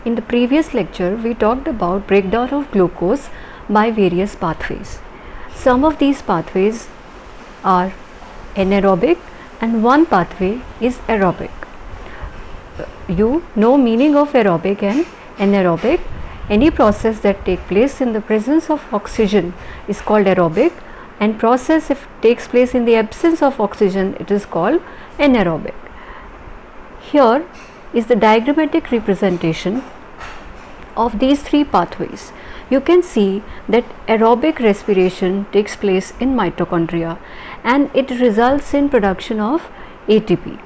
In the previous lecture, we talked about breakdown of glucose by various pathways. Some of these pathways are anaerobic and one pathway is aerobic. You know meaning of aerobic and anaerobic. Any process that takes place in the presence of oxygen is called aerobic, and process if takes place in the absence of oxygen, it is called anaerobic. Here is the diagrammatic representation of these three pathways. You can see that aerobic respiration takes place in mitochondria and it results in production of ATP.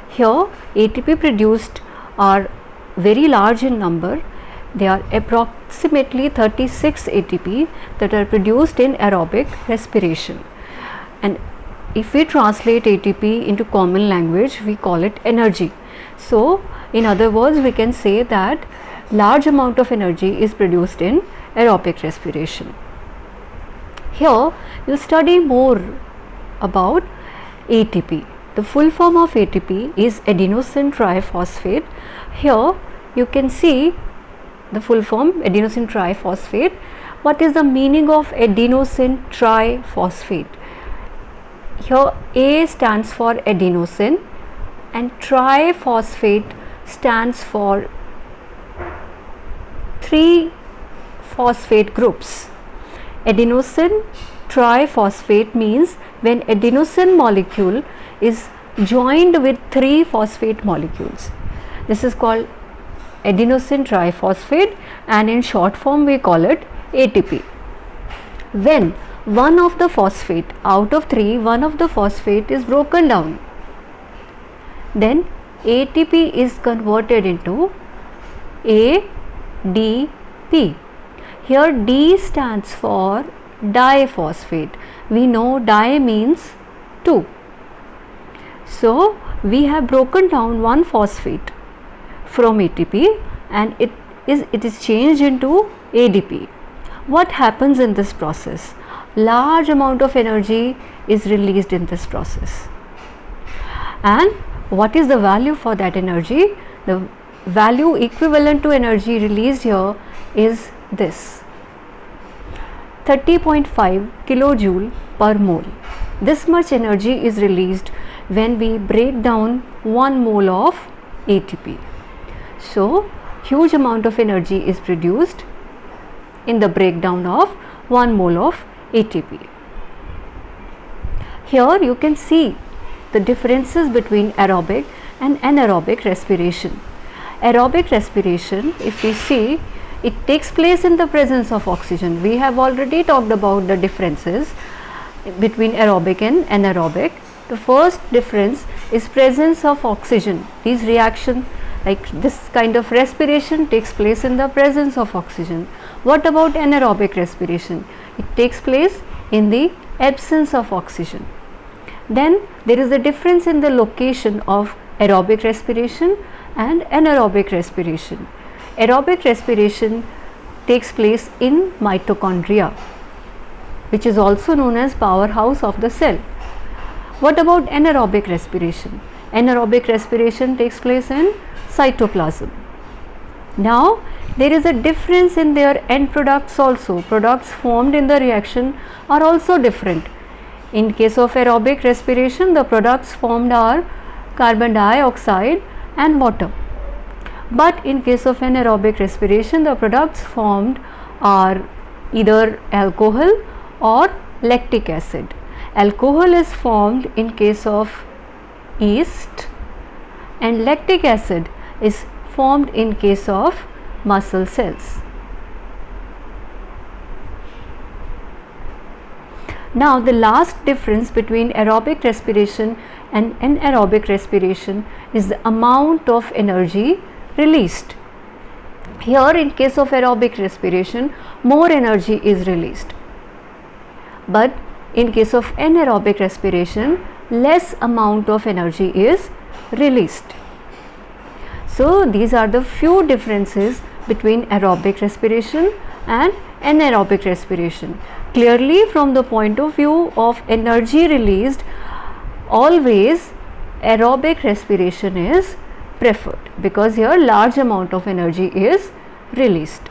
Here ATP produced are very large in number. They are approximately 36 ATP that are produced in aerobic respiration, and if we translate ATP into common language, we call it energy. So in other words, we can say that large amount of energy is produced in aerobic respiration. Here you will study more about ATP. The full form of ATP is adenosine triphosphate. Here you can see the full form, adenosine triphosphate. What is the meaning of adenosine triphosphate? Here A stands for adenosine and triphosphate stands for 3 phosphate groups. Adenosine triphosphate means when adenosine molecule is joined with 3 phosphate molecules. This is called adenosine triphosphate, and in short form we call it ATP. When one of the phosphate out of 3, one of the phosphate is broken down, then ATP is converted into ADP. Here D stands for diphosphate. We know di means 2. So we have broken down one phosphate from ATP and it is changed into ADP. What happens in this process? Large amount of energy is released in this process. And what is the value for that energy? The value equivalent to energy released here is this: 30.5 kilojoule per mole. This much energy is released when we break down 1 mole of ATP. So huge amount of energy is produced in the breakdown of 1 mole of ATP. Here you can see the differences between aerobic and anaerobic respiration. Aerobic respiration, if we see, it takes place in the presence of oxygen. We have already talked about the differences between aerobic and anaerobic. The first difference is presence of oxygen. These reactions, like this kind of respiration, takes place in the presence of oxygen. What about anaerobic respiration? It takes place in the absence of oxygen. Then there is a difference in the location of aerobic respiration and anaerobic respiration. Aerobic respiration takes place in mitochondria, which is also known as powerhouse of the cell. What about anaerobic respiration? Anaerobic respiration takes place in cytoplasm. Now there is a difference in their end products also. Products formed in the reaction are also different. In case of aerobic respiration, the products formed are carbon dioxide and water. But in case of anaerobic respiration, the products formed are either alcohol or lactic acid. Alcohol is formed in case of yeast and lactic acid is formed in case of muscle cells. Now the last difference between aerobic respiration and anaerobic respiration is the amount of energy released. Here in case of aerobic respiration, more energy is released, but in case of anaerobic respiration, less amount of energy is released. So these are the few differences between aerobic respiration and anaerobic respiration. Clearly, from the point of view of energy released, always aerobic respiration is preferred because here large amount of energy is released.